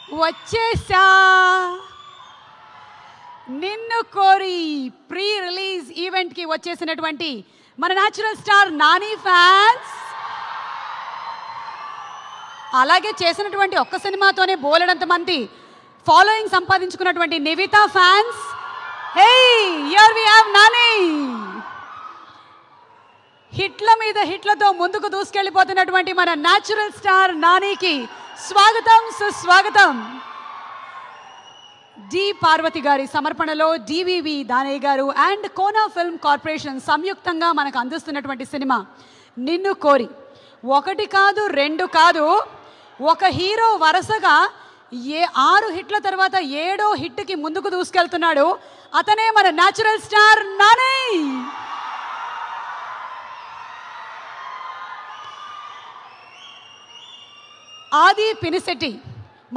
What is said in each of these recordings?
వచ్చేసా నిన్ను కోరి ప్రీ రిలీజ్ ఈవెంట్కి వచ్చేసినటువంటి మన న్యాచురల్ స్టార్ నాని ఫ్యాన్స్, అలాగే చేసినటువంటి ఒక్క సినిమాతోనే బోలెడంత మంది ఫాలోయింగ్ సంపాదించుకున్నటువంటి Nivetha fans. Hey, here we have Nani. హిట్ల మీద హిట్లతో ముందుకు దూసుకెళ్ళిపోతున్నటువంటి మన న్యాచురల్ స్టార్ నానికి స్వాగతం, సుస్వాగతం. డి పార్వతి గారి సమర్పణలో డివివి దానయ్య గారు అండ్ కోనా ఫిల్మ్ కార్పొరేషన్ సంయుక్తంగా మనకు అందిస్తున్నటువంటి సినిమా నిన్ను కోరి. ఒకటి కాదు, రెండు కాదు, ఒక హీరో వరుసగా 6 హిట్ల తర్వాత 7వ హిట్కి ముందుకు దూసుకెళ్తున్నాడు. అతనే మన న్యాచురల్ స్టార్ నాని. ఆది పినిశెట్టి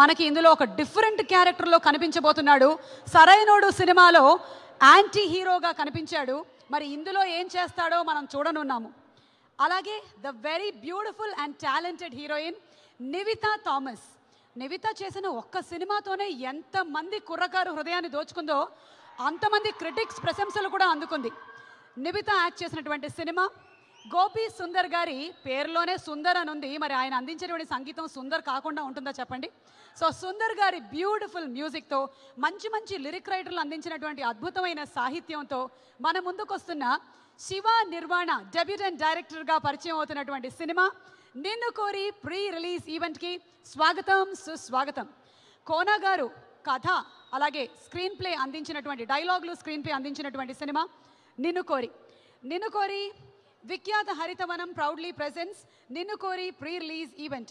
మనకి ఇందులో ఒక డిఫరెంట్ క్యారెక్టర్లో కనిపించబోతున్నాడు. సరైనోడు సినిమాలో యాంటీ హీరోగా కనిపించాడు. మరి ఇందులో ఏం చేస్తాడో మనం చూడనున్నాము. అలాగే the very beautiful and talented heroine Nivitha Thomas. Nivitha చేసిన ఒక్క సినిమాతోనే ఎంతమంది కుర్రకారు హృదయాన్ని దోచుకుందో అంతమంది క్రిటిక్స్ ప్రశంసలు కూడా అందుకుంది. నివిత యాక్ట్ చేసినటువంటి సినిమా గోపి సుందర్ గారి పేరులోనే సుందర్ అని ఉంది. మరి ఆయన అందించేటువంటి సంగీతం సుందర్ కాకుండా ఉంటుందా చెప్పండి? సో సుందర్ గారి బ్యూటిఫుల్ మ్యూజిక్తో, మంచి మంచి లిరిక్ రైటర్లు అందించినటువంటి అద్భుతమైన సాహిత్యంతో మన ముందుకు వస్తున్న శివ నిర్వాణ డెబ్యూటెంట్ డైరెక్టర్గా పరిచయం అవుతున్నటువంటి సినిమా నిన్ను కోరి ప్రీ రిలీజ్ ఈవెంట్కి స్వాగతం, సుస్వాగతం. కోనా గారు కథ అలాగే స్క్రీన్ ప్లే అందించినటువంటి డైలాగులు, స్క్రీన్ ప్లే అందించినటువంటి సినిమా నిన్ను కోరి. నిన్ను కోరి విఖ్యాత హరితవనం ప్రౌడ్లీ ప్రెజెన్స్ నిన్ను కోరి ప్రీ రిలీజ్ ఈవెంట్.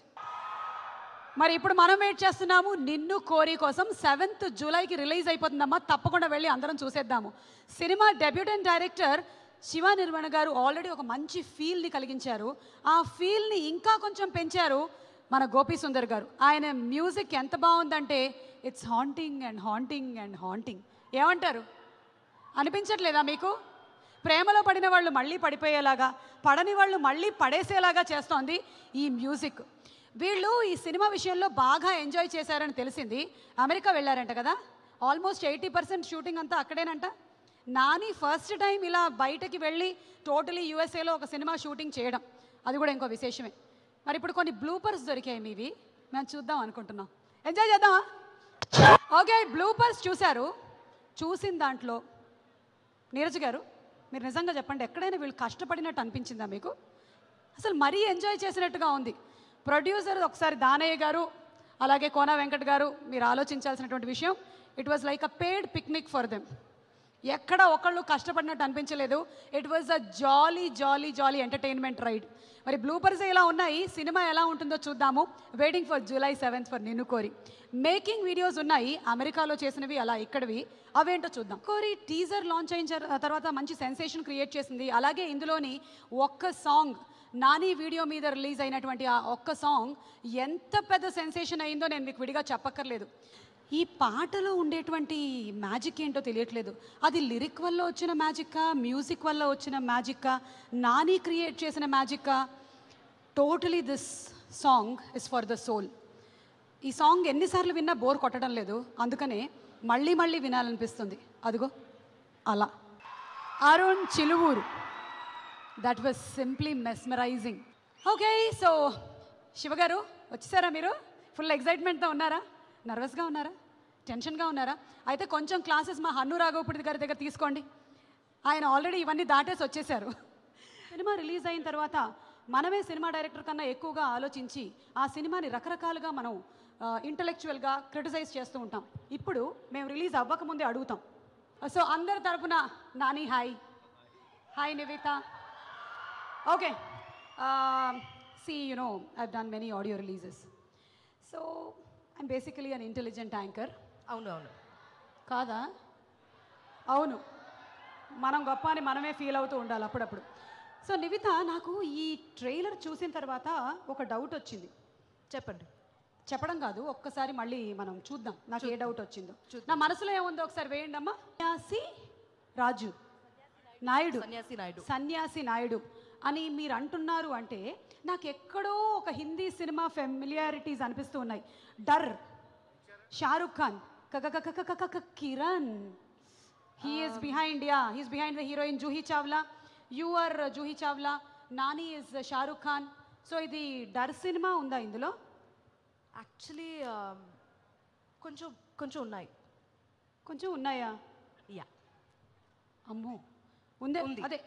మరి ఇప్పుడు మనం వెయిట్ చేస్తున్నాము నిన్ను కోరి కోసం. 7th జూలైకి release అయిపోతుందమ్మా. తప్పకుండా వెళ్ళి అందరం చూసేద్దాము. సినిమా డెబ్యూటెంట్ డైరెక్టర్ శివ నిర్వహణ గారు ఆల్రెడీ ఒక మంచి ఫీల్ని కలిగించారు. ఆ ఫీల్ని ఇంకా కొంచెం పెంచారు మన గోపి సుందర్ గారు. ఆయన మ్యూజిక్ ఎంత బాగుందంటే it's haunting and haunting and haunting. ఏమంటారు? అనిపించట్లేదా మీకు? ప్రేమలో పడిన వాళ్ళు మళ్ళీ పడిపోయేలాగా, పడని వాళ్ళు మళ్ళీ పడేసేలాగా చేస్తోంది ఈ మ్యూజిక్. వీళ్ళు ఈ సినిమా విషయంలో బాగా ఎంజాయ్ చేశారని తెలిసింది. అమెరికా వెళ్ళారంట కదా, ఆల్మోస్ట్ 80% షూటింగ్ అంతా అక్కడేనంట. నాని ఫస్ట్ టైం ఇలా బయటకి వెళ్ళి టోటలీ యూఎస్ఏలో ఒక సినిమా షూటింగ్ చేయడం, అది కూడా ఇంకో విశేషమే. మరి ఇప్పుడు కొన్ని బ్లూపర్స్ దొరికాయి మీవి, మేము చూద్దాం అనుకుంటున్నాం. ఎంజాయ్ చేద్దామా? ఓకే, బ్లూపర్స్ చూశారు. చూసిన దాంట్లో నీరజ్ గారు మీరు నిజంగా చెప్పండి, ఎక్కడైనా వీళ్ళు కష్టపడినట్టు అనిపించిందా మీకు? అసలు మరీ ఎంజాయ్ చేసినట్టుగా ఉంది. ప్రొడ్యూసర్ ఒకసారి దానయ్య గారు అలాగే కోనా వెంకట్ గారు, మీరు ఆలోచించాల్సినటువంటి విషయం, it was like a paid picnic for them. ఎక్కడ ఒకళ్ళు కష్టపడినట్టు అనిపించలేదు. It was a jolly jolly jolly entertainment ride. మరి బ్లూపర్స్ ఇలా ఉన్నాయి. సినిమా ఎలా ఉంటుందో చూద్దాము. Waiting for July 7th for నిన్ను కోరి. మేకింగ్ వీడియోస్ ఉన్నాయి, అమెరికాలో చేసినవి అలా ఇక్కడవి, అవేంటో చూద్దాం. కోరి టీజర్ లాంచ్ అయిన తర్వాత మంచి సెన్సేషన్ క్రియేట్ చేసింది. అలాగే ఇందులోని ఒక్క సాంగ్, నాని వీడియో మీద రిలీజ్ అయినటువంటి ఆ ఒక్క సాంగ్ ఎంత పెద్ద సెన్సేషన్ అయిందో నేను మీకు విడిగా చెప్పక్కర్లేదు. ఈ పాటలో ఉండేటువంటి మ్యాజిక్ ఏంటో తెలియట్లేదు. అది లిరిక్ వల్ల వచ్చిన మ్యాజిక్కా, మ్యూజిక్ వల్ల వచ్చిన మ్యాజిక్కా, నాని క్రియేట్ చేసిన మ్యాజిక్కా? Totally this song is for the soul. ఈ సాంగ్ ఎన్నిసార్లు విన్నా బోర్ కొట్టడం లేదు, అందుకనే మళ్ళీ మళ్ళీ వినాలనిపిస్తుంది. అదిగో అలా. Arun Chiluvuru, that was simply mesmerising. Okay, so శివగారు వచ్చేసారా? మీరు ఫుల్ ఎక్సైట్మెంట్తో ఉన్నారా? నర్వస్గా ఉన్నారా? టెన్షన్గా ఉన్నారా? అయితే కొంచెం క్లాసెస్ మా హన్ను రాఘవపూడి గారి దగ్గర తీసుకోండి. ఆయన ఆల్రెడీ ఇవన్నీ దాటేసి వచ్చేసారు. సినిమా రిలీజ్ అయిన తర్వాత మనమే సినిమా డైరెక్టర్ కన్నా ఎక్కువగా ఆలోచించి ఆ సినిమాని రకరకాలుగా మనం ఇంటలెక్చువల్గా క్రిటిసైజ్ చేస్తూ ఉంటాం. ఇప్పుడు మేము రిలీజ్ అవ్వకముందే అడుగుతాం. సో అందరి తరపున Nani hi. Hi Nivitha. Okay, see you know I've done many audio releases. So I'm basically an intelligent anchor. అవును అవును కాదా? అవును, మనం గొప్ప అని మనమే ఫీల్ అవుతూ ఉండాలి అప్పుడప్పుడు. సో నివిత, నాకు ఈ ట్రైలర్ చూసిన తర్వాత ఒక డౌట్ వచ్చింది. చెప్పండి. చెప్పడం కాదు, ఒక్కసారి మళ్ళీ మనం చూద్దాం నాకు ఏ డౌట్ వచ్చిందో. నా మనసులో ఏముందో ఒకసారి వేయండి అమ్మా. సన్యాసి రాజు నాయుడు, సన్యాసి నాయుడు అని మీరు అంటున్నారు అంటే నాకు ఎక్కడో ఒక హిందీ సినిమా ఫెమిలియారిటీస్ అనిపిస్తూ ఉన్నాయి. డర్ Shahrukh Khan Kiran. He is behind, yeah. He's behind the heroine Juhi Chawla. You are Juhi Chawla. Nani is Shah Rukh Khan. So, ఇది డర్ సినిమా ఉందా ఇందులో? యాక్చువల్లీ కొంచెం ఉన్నాయి. కొంచెం ఉన్నాయా? యా. అమ్మో, ఉందే అదే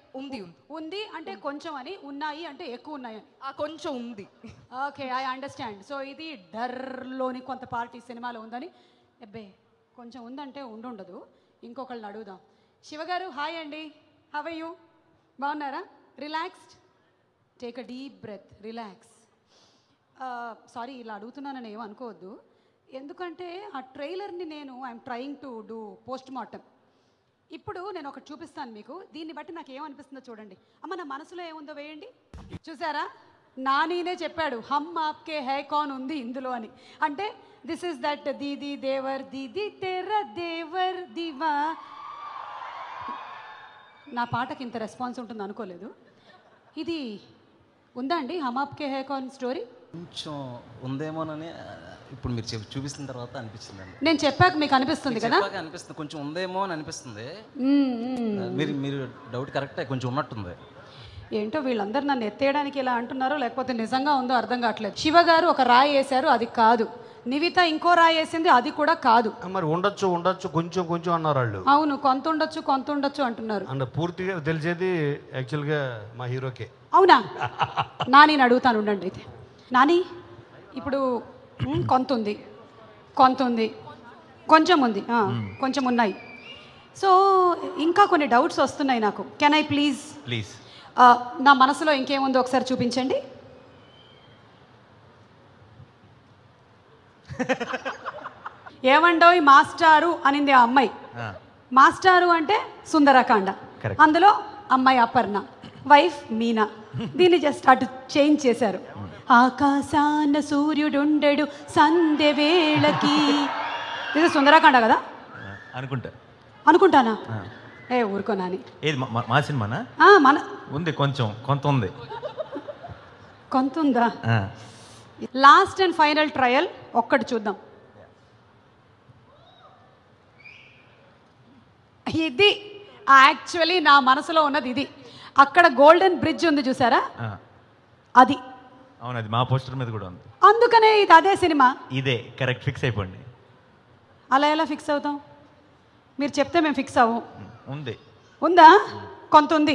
ఉంది అంటే కొంచెం అని, ఉన్నాయి అంటే ఎక్కువ ఉన్నాయి. కొంచెం ఉంది. Okay, I understand. సో ఇది డర్లోని కొంత పార్టీ సినిమాలో ఉందని. అబ్బే, కొంచెం ఉందంటే ఉండదు. ఇంకొకళ్ళని అడుగుదాం. శివగారు, హాయ్ అండి. How are you? బాగున్నారా? Relaxed? Take a deep breath, relax. Sorry, ఇలా అడుగుతున్నానని ఏమో అనుకోవద్దు. ఎందుకంటే ఆ ట్రైలర్ని I'm trying to do post mortem. ఇప్పుడు నేను ఒకటి చూపిస్తాను మీకు. దీన్ని బట్టి నాకు ఏమనిపిస్తుందో చూడండి. అమ్మ, నా మనసులో ఏముందో వేయండి. చూసారా? నానీనే చెప్పాడు హమ్ ఆప్కే హై కాన్ ఉంది ఇందులో అని. అంటే దిస్ ఇస్ దట్ దీది దేవర్ దీది తెర దేవర్ దివా. నా పాటకి ఇంత రెస్పాన్స్ ఉంటుంది అనుకోలేదు. ఇది ఉందా అండి హమ్ ఆప్కే హై కాన్ స్టోరీ? కొంచెం ఉందేమోనని ఇప్పుడు మీరు చూపిస్తున్న తర్వాత అనిపిస్తుందండి. నేను చెప్పాక మీకు అనిపిస్తుంది కదా? అనిపిస్తుంది, కొంచెం ఉందేమో అని అనిపిస్తుంది. మీరు డౌట్ కరెక్టే, కొంచెం ఉన్నట్టుంది. ఏంటో వీళ్ళందరూ నన్ను ఎత్తేయడానికి ఇలా అంటున్నారో లేకపోతే నిజంగా ఉందో అర్థం కావట్లేదు. శివ గారు ఒక రాయి వేశారు, అది కాదు. నివిత ఇంకో రాయి వేసింది, అది కూడా కాదు. మరి ఉండొచ్చు కొంచెం అన్నారు వాళ్ళు. అవును, కొంత ఉండొచ్చు అంటున్నారు. అంటే పూర్తిగా తెలిసేది యాక్చువల్గా మా హీరోకే. అవునా? నాని అడుగుతాను ఉండండి. అయితే నాని, ఇప్పుడు కొంత ఉంది, కొంచెం ఉంది, కొంచెం ఉన్నాయి. సో ఇంకా కొన్ని డౌట్స్ వస్తున్నాయి నాకు. కెన్ ఐ ప్లీజ్ నా మనసులో ఇంకేముందో ఒకసారి చూపించండి. ఏమండోయ్ మాస్టారు అనింది ఆ అమ్మాయి. మాస్టారు అంటే సుందరకాండ, అందులో అమ్మాయి అపర్ణ, వైఫ్ మీనా. దీన్ని జస్ట్ అటు చేంజ్ చేశారు. ఆకాశాన సూర్యుడుండెడు సంధ్య వేళకి. ఇది సుందరకాండ కదా అనుకుంటానా? ఏ ఊరుకోనాని. ఏది మా సినిమానా? మన ఉంది, కొంత ఉంది. కొంత ఉందా? లాస్ట్ అండ్ ఫైనల్ ట్రయల్ ఒక్కటి చూద్దాం. ఇది యాక్చువల్లీ నా మనసులో ఉన్నది ఇది. అక్కడ గోల్డెన్ బ్రిడ్జ్ ఉంది చూసారా? అది అవును, అది మా పోస్టర్ మీద కూడా ఉంది. అందుకనే ఇది అదే సినిమా. ఇదే కరెక్ట్, ఫిక్స్ అయిపోండి. అలా ఎలా ఫిక్స్ అవుతాం? మీరు చెప్తే మేము ఫిక్స్ అవ్వం. ఉందా? కొంత ఉంది.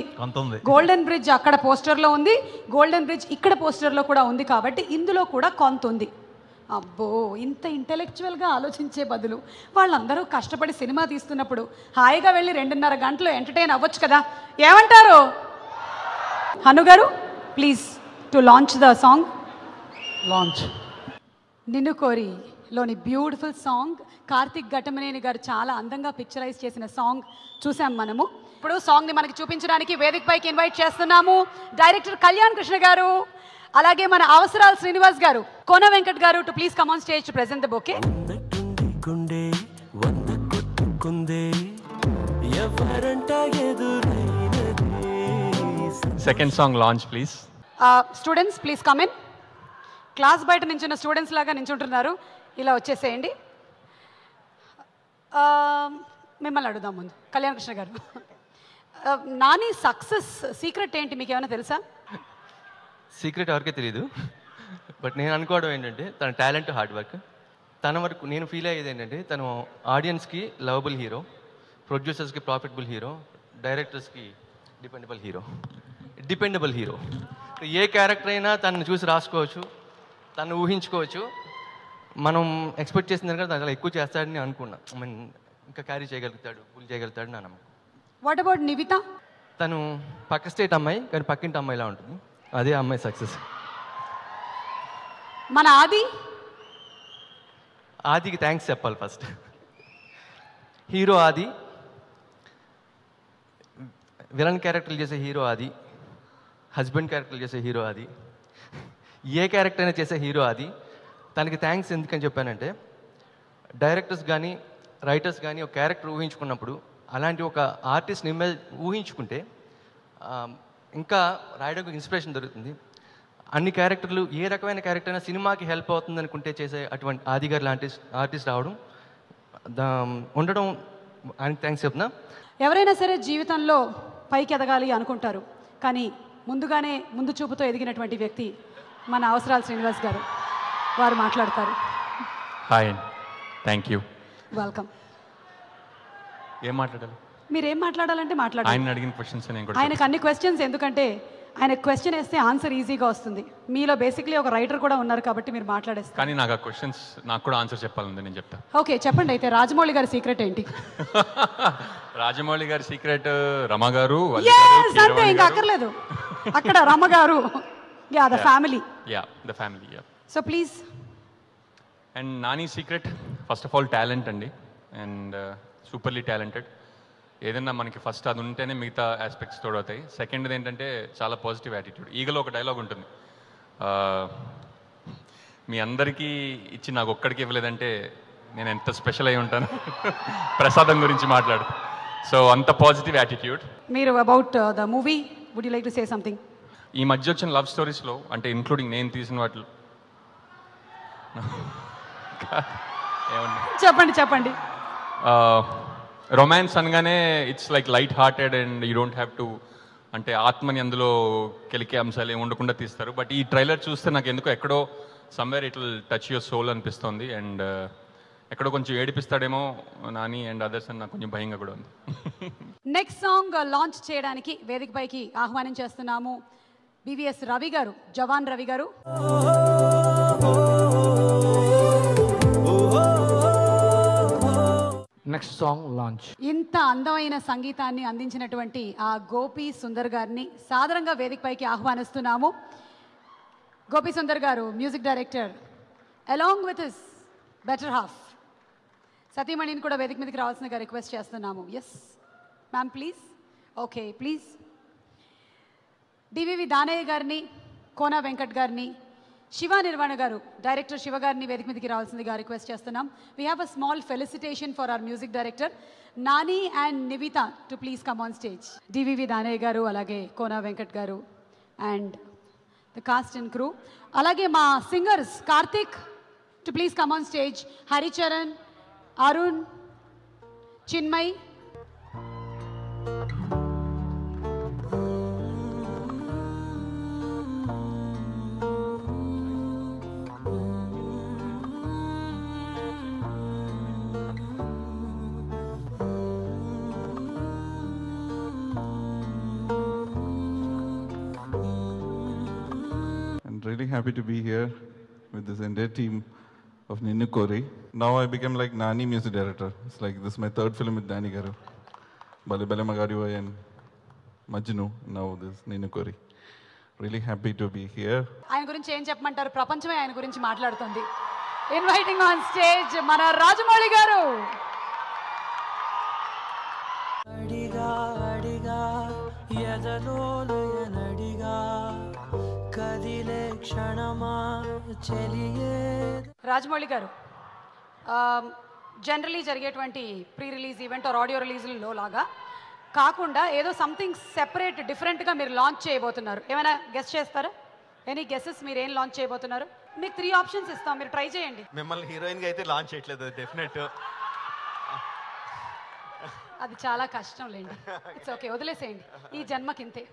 గోల్డెన్ బ్రిడ్జ్ అక్కడ పోస్టర్లో ఉంది, గోల్డెన్ బ్రిడ్జ్ ఇక్కడ పోస్టర్లో కూడా ఉంది. కాబట్టి ఇందులో కూడా కొంత ఉంది. అబ్బో, ఇంత ఇంటెలెక్చువల్గా ఆలోచించే బదులు వాళ్ళందరూ కష్టపడి సినిమా తీస్తున్నప్పుడు హాయిగా వెళ్ళి 2.5 గంటలు ఎంటర్టైన్ అవ్వచ్చు కదా. ఏమంటారు? హను గారు, please to launch the song. Launch. నిన్ను కోరిలోని బ్యూటిఫుల్ సాంగ్. కార్తిక్ ఘటమనేని గారు చాలా అందంగా పిక్చరైజ్ చేసిన సాంగ్ చూసాం మనము. ఇప్పుడు సాంగ్ని మనకి చూపించడానికి వేదిక పైకి ఇన్వైట్ చేస్తున్నాము డైరెక్టర్ కళ్యాణ్ కృష్ణ గారు, అలాగే మన అవసరాల శ్రీనివాస్ గారు, కోన వెంకట్ గారు to please come on stage to present the bouquet. Second song launch please. Students please come in. Class బయట నించున్న స్టూడెంట్స్ లాగా నించుంటున్నారు, ఇలా వచ్చేసేయండి. మిమ్మల్ని అడుగుదాం ముందు, కళ్యాణ్ కృష్ణ గారు. నాని సక్సెస్ సీక్రెట్ ఏంటి, మీకు ఏమైనా తెలుసా? సీక్రెట్ ఎవరికే తెలియదు, బట్ నేను అనుకోవడం ఏంటంటే తన టాలెంట్, హార్డ్ వర్క్. తన వరకు నేను ఫీల్ అయ్యేది ఏంటంటే తను ఆడియన్స్కి లవబుల్ హీరో, ప్రొడ్యూసర్స్కి ప్రాఫిటబుల్ హీరో, డైరెక్టర్స్కి డిపెండబుల్ హీరో. ఏ క్యారెక్టర్ అయినా తనను చూసి రాసుకోవచ్చు, తను ఊహించుకోవచ్చు. మనం ఎక్స్పెక్ట్ చేసిన దానికంటే తను ఎక్కువ చేస్తాడని అనుకున్నా. ఐ మీన్ ఇంకా క్యారీ చేయగలుగుతాడు, ఫుల్ చేయగలుగుతాడు నా నమ్మకం. What about Nivitha? తను పక్క స్టేట్ అమ్మాయి కానీ పక్కింటి అమ్మాయిలా ఉంటుంది, అదే అమ్మాయి సక్సెస్. మన ఆదికి థ్యాంక్స్ చెప్పాలి ఫస్ట్. హీరో ఆది, విలన్ క్యారెక్టర్లు చేసే హీరో ఆది, హస్బెండ్ క్యారెక్టర్లు చేసే హీరో ఆది, ఏ క్యారెక్టర్ అయినా చేసే హీరో ఆది. తనకి థ్యాంక్స్ ఎందుకని చెప్పానంటే, డైరెక్టర్స్ కానీ రైటర్స్ కానీ ఒక క్యారెక్టర్ ఊహించుకున్నప్పుడు అలాంటి ఒక ఆర్టిస్ట్ని ఊహించుకుంటే ఇంకా రాయడానికి ఇన్స్పిరేషన్ దొరుకుతుంది. అన్ని క్యారెక్టర్లు ఏ రకమైన క్యారెక్టర్ అయినా సినిమాకి హెల్ప్ అవుతుంది అనుకుంటే చేసే అటువంటి ఆది గారు లాంటి ఆర్టిస్ట్ రావడం ఉండడం ఆయనకి థ్యాంక్స్ చెప్తున్నా. ఎవరైనా సరే జీవితంలో పైకి ఎదగాలి అనుకుంటారు, కానీ ముందు చూపుతో ఎదిగినటువంటి వ్యక్తి మన అవసరాల శ్రీనివాస్ గారు. వారు మాట్లాడతారు. హాయ్ అండి, థ్యాంక్ యూ. వెల్కమ్. ఏం మాట్లాడాలి? మీరేం మాట్లాడాలంటే మాట్లాడాలి. ఆయన అడిగిన క్వశ్చన్స్ నేను కూడా ఆయనకు అన్ని క్వశ్చన్స్, ఎందుకంటే ఆయన క్వశ్చన్ వేస్తే ఆన్సర్ ఈజీగా వస్తుంది. మీలో బేసిక్లీ ఒక రైటర్ కూడా ఉన్నారు కాబట్టి మీరు మాట్లాడేస్తారు. కానీ నాకు ఆ క్వశ్చన్స్ నాకు కూడా ఆన్సర్ చెప్పాలండి, నేను చెప్తా. ఓకే, చెప్పండి. అయితే రాజమౌళి గారి సీక్రెట్ ఏంటి? రాజమౌళి గారి సీక్రెట్ రమ గారు, అంతే, ఇంకా అక్కర్లేదు. అక్కడ రమ గారు, yeah the family. Yeah the family, yeah. So please. And Nani secret first of all talent అండి, అండ్ సూపర్లీ టాలెంటెడ్. ఏదన్నా మనకి ఫస్ట్ అది ఉంటేనే మిగతా ఆస్పెక్ట్స్ తోడవుతాయి. సెకండ్ది ఏంటంటే చాలా పాజిటివ్ యాటిట్యూడ్. ఈగలో ఒక డైలాగ్ ఉంటుంది, మీ అందరికీ ఇచ్చి నాకు ఒక్కడికి ఇవ్వలేదంటే నేను ఎంత స్పెషల్ అయి ఉంటాను. ప్రసాదం గురించి మాట్లాడు. సో అంత పాజిటివ్ యాటిట్యూడ్. మీరు about the movie would you like to say something? ఈ మధ్య వచ్చిన లవ్ స్టోరీస్లో, అంటే ఇంక్లూడింగ్ నేను తీసిన వాటిలో చెప్పండి. రొమాన్స్ అనగానే it's like light hearted and you don't have to, అంటే ఆత్మని అందులో కెలికే అంశాలు ఏమి ఉండకుండా తీస్తారు. బట్ ఈ ట్రైలర్ చూస్తే నాకు ఎందుకో ఎక్కడో somewhere it will touch your soul అనిపిస్తుంది. అండ్ ఎక్కడో కొంచెం ఏడిపిస్తాడేమో నాని అండ్ అదర్స్ అని నాకు కొంచెం భయంగా కూడా ఉంది. నెక్స్ట్ సాంగ్ లాంచ్ చేయడానికి వేదికపైకి ఆహ్వానం చేస్తున్నాము BVS రవి గారు, జవాన్ రవి గారు. Next song launch. ఇంత అందమైన సంగీతాన్ని అందించినటువంటి ఆ గోపి సుందర్ గారిని సాదరంగా వేదికపైకి ఆహ్వానిస్తున్నాము. గోపి సుందర్ గారు music director, along with his better half సతీమణిని కూడా వేదిక మీదకి రావాల్సిందిగా రిక్వెస్ట్ చేస్తున్నాము. Yes ma'am, please. Okay, please. DVV Danayya గారిని, కోనా వెంకట్ గారిని, శివ నిర్వాణ గారు, డైరెక్టర్ శివ గారిని వేదిక మీదకి రావాల్సిందిగా రిక్వెస్ట్ చేస్తున్నాం. We have a small felicitation for hour music director Nani and Nivitha to please come on stage. DVV Danayya గారు, అలాగే కోనా వెంకట్ గారు and the cost and crew, అలాగే మా singers Karthik to please come on stage, Haricharan, Arun, Chinmay. Really happy to be here with this entire team of Ninnu Kori. Now I became like Nani music director. It's like this is my third film with Nani Garu. Bale Bale Magadi Boy and Majnu. Now this Ninnu Kori. Really happy to be here. ఆయన గురించి ఏం చెప్పమంటారు? ప్రపంచమే ఆయన గురించి మాట్లాడుతుంది. Inviting on stage మన రాజమౌళి గారు. అడిగా అడిగా ఎదలోలయనడిగా కదిలే క్షణమా చెలియే. రాజమౌళి గారు, జనరలీ జరిగేటువంటి pre release event or audio రిలీజ్లో లాగా కాకుండా ఏదో సంథింగ్ సెపరేట్ డిఫరెంట్గా మీరు లాంచ్ చేయబోతున్నారు. ఏమైనా గెస్ చేస్తారా? Any guesses? మీరు ఏం లాంచ్ చేయబోతున్నారు? మీకు 3 ఆప్షన్స్ ఇస్తాం, మీరు ట్రై చేయండి. మిమ్మల్ని హీరోయిన్గా అయితే లాంచ్ చేయట్లేదు, డెఫినెట్. అది చాలా కష్టం లేండి. ఇట్స్ ఓకే, వదిలేసేయండి. ఈ జన్మకింతే.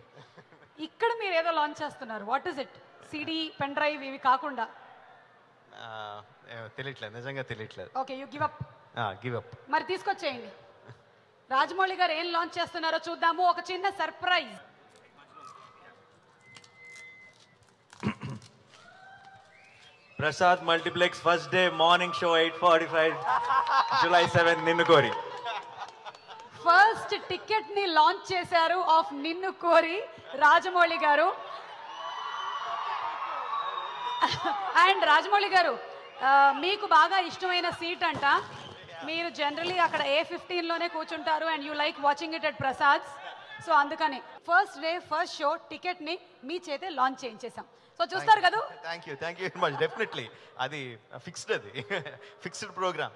ఇక్కడ మీరు ఏదో లాంచ్ చేస్తున్నారు. What is it? CD, pen drive ఇవి కాకుండా? తెలియట్లేదు, నిజంగా తెలియట్లేదు. Okay, you give up. Give up. మరి తీసుకొచ్చేయండి. రాజమౌళి గారు ఏం లాంచ్ చేస్తున్నారో చూద్దాము. ఒక చిన్న surprise. Prasad multiplex first day morning show 8:45 July 7 నిన్ను కోరి. ఫస్ట్ టికెట్ ని లాంచ్ చేశారు ఆఫ్ నిన్ను కోరి రాజమౌళి గారు. అండ్ రాజమౌళి గారు, మీకు బాగా ఇష్టమైన సీట్ అంట. మీరు జనరలీ అక్కడ A15లోనే కూర్చుంటారు and you like watching it at Prasads. So అందుకని first day first show ticket ని మీ చేతే లాంచ్ చేయించేసాం. సో చూస్తారు కదా. Thank you very much. Definitely అది ఫిక్స్డ్, అది ఫిక్స్డ్ ప్రోగ్రామ్.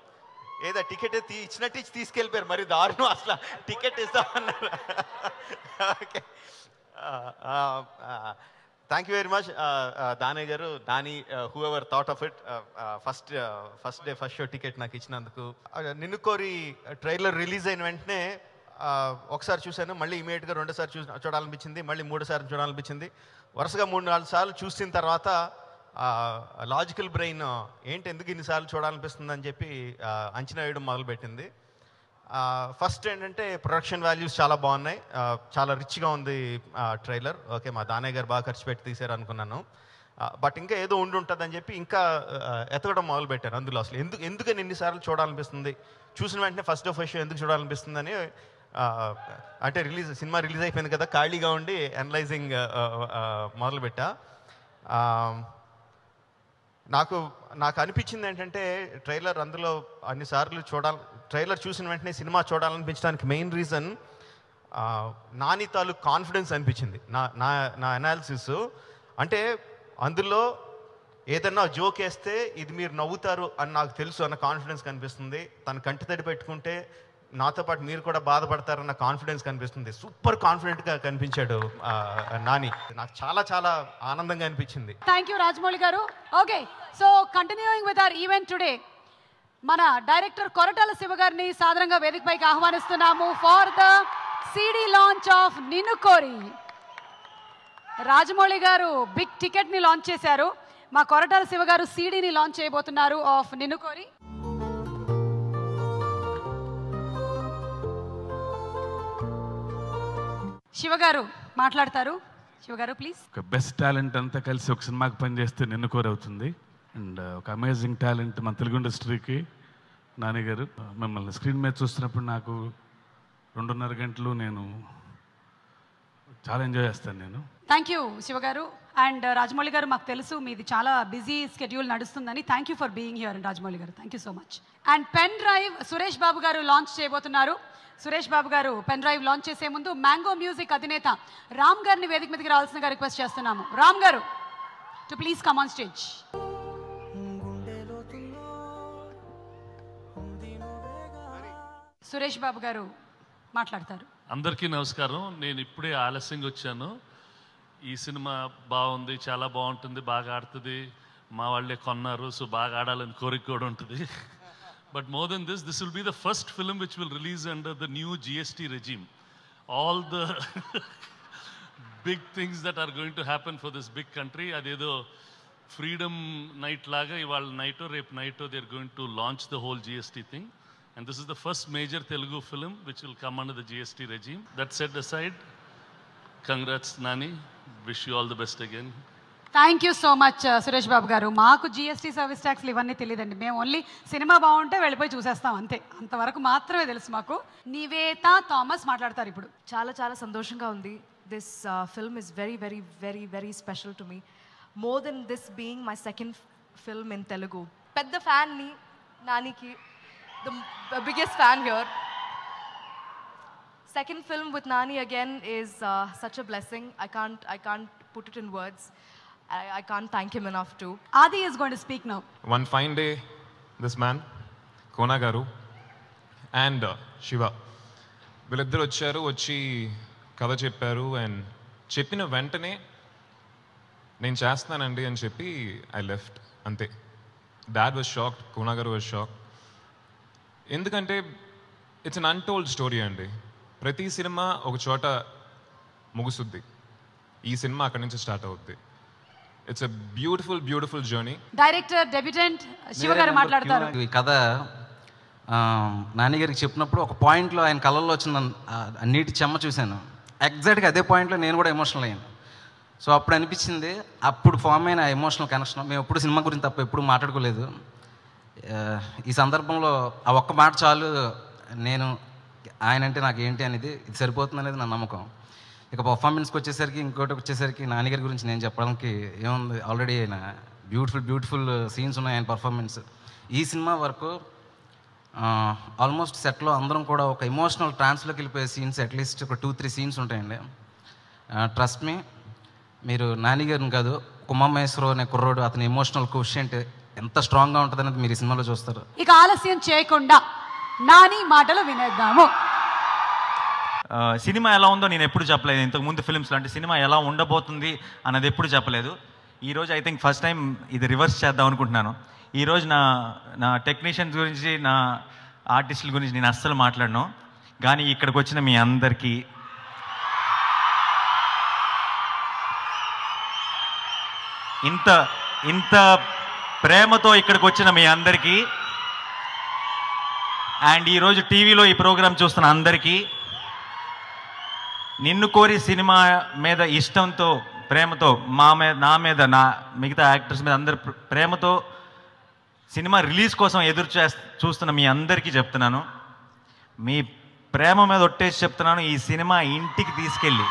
ఏదో టికెట్ ఇచ్చినట్టు ఇచ్చి తీసుకెళ్ళిపోయారు, మరి దారుణం అసలు. టికెట్ ఇస్తామన్నారు. Okay, thank you very much Dani గారు, Dani whoever thought of it. First day first show ticket నాకు ఇచ్చినందుకు. నిన్ను కోరి ట్రైలర్ రిలీజ్ అయిన వెంటనే ఒకసారి చూశాను, మళ్ళీ ఇమీడియట్గా రెండోసారి చూడాలనిపించింది, మళ్ళీ మూడోసారి చూడాలనిపించింది. వరుసగా 3-4 సార్లు చూసిన తర్వాత లాజికల్ బ్రెయిన్ ఎందుకు ఇన్నిసార్లు చూడాలనిపిస్తుంది అని చెప్పి అంచనా వేయడం మొదలుపెట్టింది. ఫస్ట్ ఏంటంటే ప్రొడక్షన్ వాల్యూస్ చాలా బాగున్నాయి, చాలా రిచ్గా ఉంది ట్రైలర్. ఓకే, మా దానయ్య గారు బాగా ఖర్చు పెట్టి తీశారు అనుకున్నాను, బట్ ఇంకా ఏదో ఉంటుంది అని చెప్పి ఇంకా ఎతకడం మొదలుపెట్టాను అందులో. అసలు ఎందుకని ఎన్నిసార్లు చూడాలనిపిస్తుంది, చూసిన వెంటనే ఫస్ట్ షో ఎందుకు చూడాలనిపిస్తుందని, అంటే సినిమా రిలీజ్ అయిపోయింది కదా, ఖాళీగా ఉండి అనలైజింగ్ మొదలుపెట్టా. నాకు అనిపించింది ఏంటంటే ట్రైలర్ అందులో అన్నిసార్లు ట్రైలర్ చూసిన వెంటనే సినిమా చూడాలనిపించడానికి మెయిన్ రీజన్ నాని తాలూకు కాన్ఫిడెన్స్ అనిపించింది. నా అనాలిసిస్ అంటే అందులో ఏదన్నా జోక్ వేస్తే ఇది మీరు నవ్వుతారు అని నాకు తెలుసు అన్న కాన్ఫిడెన్స్ కనిపిస్తుంది. తను కంటి తడి పెట్టుకుంటే నాతో పాటు మీరు కూడా బాధపడతారన్న కాన్ఫిడెన్స్ కనిపిస్తుంది. సూపర్ కాన్ఫిడెంట్గా కనిపించాడు నాని. నాకు చాలా చాలా ఆనందంగా అనిపించింది. థ్యాంక్ యూ రాజమౌళి గారు. Okay, so continuing with our event today, మన డైరెక్టర్ కొరటాల శివ గారిని సాధారణంగా వేదికపైకి ఆహ్వానిస్తున్నాము for the CD launch of Ninnu Kori. Rajamouli గారు బిగ్ టికెట్ని లాంచ్ చేశారు, మా కొరటాల శివ గారు సిడిని లాంచ్ చేయబోతున్నారు ఆఫ్ నిన్ను కోరి. శివ గారు మాట్లాడతారు. శివ గారు ప్లీజ్. ఒక బెస్ట్ టాలెంట్ అంతా కలిసి ఒక సినిమాకి పనిచేస్తే నిన్ను కోరి అవుతుంది. అండ్ ఒక అమేజింగ్ టాలెంట్ మన తెలుగు ఇండస్ట్రీకి నాని గారు. మిమ్మల్ని స్క్రీన్ మీద చూస్తున్నప్పుడు నాకు 2.5 గంటలు నేను చాలా ఎంజాయ్ చేస్తాను నేను. థ్యాంక్ యూ శివ గారు. అండ్ రాజమౌళి గారు, మాకు తెలుసు మీది చాలా బిజీ స్కెడ్యూల్ నడుస్తుందని. Thank you for being here Rajamouli గారు, thank you so much. And pen drive Suresh Babu గారు లాంచ్ చేయబోతున్నారు. సురేష్ బాబు గారు పెన్ డ్రైవ్ లాంచ్ చేసే ముందు మ్యాంగో మ్యూజిక్ అధినేత రామ్ గారిని వేదిక మీదకి రావాల్సిందిగా రిక్వెస్ట్ చేస్తున్నాము. రామ్ గారు to please come on stage. Suresh Babu గారు మాట్లాడతారు. అందరికీ నమస్కారం. నేను ఇప్పుడే ఆలస్యంగా వచ్చాను. ఈ సినిమా బాగుంది, చాలా బాగుంటుంది, బాగా ఆడుతుంది, మా వాళ్ళే కొన్నారు, సో బాగా ఆడాలని కోరిక కూడా ఉంటుంది. But more than this, this will be the first film which will release under the new GST regime. All the big things that are going to happen for this big country, adedo freedom night laga ival night or rape night, they're going to launch the whole GST thing. And this is the first major Telugu film which will come under the GST regime. That set aside, congrats Nani, wish you all the best again. Thank you so much Suresh Babu గారు. మాకు GST service ట్యాక్స్లు ఇవన్నీ తెలియదండి, మేము only cinema బాగుంటే వెళ్ళిపోయి చూసేస్తాం అంతే, అంతవరకు మాత్రమే తెలుసు మాకు. నివేత థామస్ మాట్లాడతారు ఇప్పుడు. చాలా చాలా సంతోషంగా ఉంది. This film is very very very very special to me, more than this being my second film in Telugu. పెద్ద ఫ్యాన్ని నానికి, the biggest fan here. Second film with Nani again is such a blessing. I can't put it in words. I can't thank him enough too. Adi is going to speak now. One fine day, this man, Kona Garu, and Shiva, వీళ్ళిద్దరు వచ్చారు, వచ్చి కథ చెప్పారు. And చెప్పిన వెంటనే నేను చేస్తానండి అని చెప్పి ఐ లెఫ్ట్ అంతే. డాడ్ వాజ్ షాక్డ్, కోనా గారు వాజ్ షాక్డ్. ఎందుకంటే ఇట్స్ అన్ అన్టోల్డ్ స్టోరీ అండి. ప్రతి సినిమా ఒక చోట ముగుసుద్ది, ఈ సినిమా అక్కడి నుంచి స్టార్ట్ అవుద్ది. It's a beautiful beautiful journey. Director debutante Shiva garu మాట్లాడతారు. ఈ కథ నాని గారికి చెప్పినప్పుడు ఒక పాయింట్లో ఆయన కళ్ళల్లో వచ్చిన నీటి చెమ్మ చూశాను. ఎగ్జాక్ట్గా అదే పాయింట్లో నేను కూడా ఎమోషనల్ అయ్యాను. సో అప్పుడు అనిపించింది, అప్పుడు ఫామ్ అయిన ఎమోషనల్ కనెక్షన్. మేము ఎప్పుడు సినిమా గురించి తప్ప ఎప్పుడు మాట్లాడుకోలేదు. ఈ సందర్భంలో ఆ ఒక్క మాట చాలు, నేను ఆయన అంటే నాకు ఏంటి అనేది ఇది సరిపోతుంది అనేది నా నమ్మకం. ఇక పర్ఫార్మెన్స్కి వచ్చేసరికి, ఇంకోటి వచ్చేసరికి నాన్నగారి గురించి నేను చెప్పడానికి ఏముంది, ఆల్రెడీ ఆయన బ్యూటిఫుల్ సీన్స్ ఉన్నాయి ఆయన పర్ఫార్మెన్స్. ఈ సినిమా వరకు ఆల్మోస్ట్ సెట్లో అందరం కూడా ఒక ఎమోషనల్ ట్రాన్స్లోకి వెళ్ళిపోయే సీన్స్ అట్లీస్ట్ ఒక 2-3 సీన్స్ ఉంటాయండి. ట్రస్ట్ మీ, మీరు నాన్నగారిని కాదు, ఉమామహేశ్వరరావు అనే కుర్రోడు, అతని ఎమోషనల్ కోషియంట్ ఎంత స్ట్రాంగ్గా ఉంటుంది అనేది మీరు ఈ సినిమాలో చూస్తారు. ఇక ఆలస్యం చేయకుండా నాని మాటలు వినేద్దాము. సినిమా ఎలా ఉందో నేను ఎప్పుడు చెప్పలేదు. ఇంతకుముందు ఫిల్మ్స్లో అంటే సినిమా ఎలా ఉండబోతుంది అన్నది ఎప్పుడు చెప్పలేదు. ఈరోజు ఐ థింక్ ఫస్ట్ టైం ఇది రివర్స్ చేద్దాం అనుకుంటున్నాను. ఈరోజు నా టెక్నీషియన్స్ గురించి, నా ఆర్టిస్టుల గురించి నేను అస్సలు మాట్లాడను. కానీ ఇక్కడికి వచ్చిన మీ అందరికీ, ఇంత ప్రేమతో ఇక్కడికి వచ్చిన మీ అందరికీ, అండ్ ఈరోజు టీవీలో ఈ ప్రోగ్రాం చూస్తున్న అందరికీ, నిన్ను కోరి సినిమా మీద ఇష్టంతో, ప్రేమతో నా మీద నా మిగతా యాక్టర్స్ మీద అందరి ప్రేమతో సినిమా రిలీజ్ కోసం చూస్తున్న మీ అందరికీ చెప్తున్నాను, మీ ప్రేమ మీద ఒట్టేసి చెప్తున్నాను, ఈ సినిమా ఇంటికి తీసుకెళ్ళి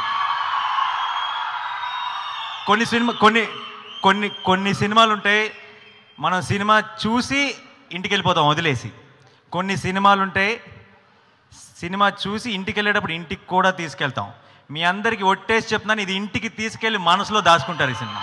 కొన్ని సినిమాలు ఉంటాయి, మనం సినిమా చూసి ఇంటికి వెళ్ళిపోతాం వదిలేసి. కొన్ని సినిమాలు ఉంటాయి, సినిమా చూసి ఇంటికి వెళ్ళేటప్పుడు ఇంటికి కూడా తీసుకెళ్తాం. మీ అందరికీ ఒట్టేసి చెప్తున్నాను, ఇది ఇంటికి తీసుకెళ్ళి మనసులో దాచుకుంటారు ఈ సినిమా.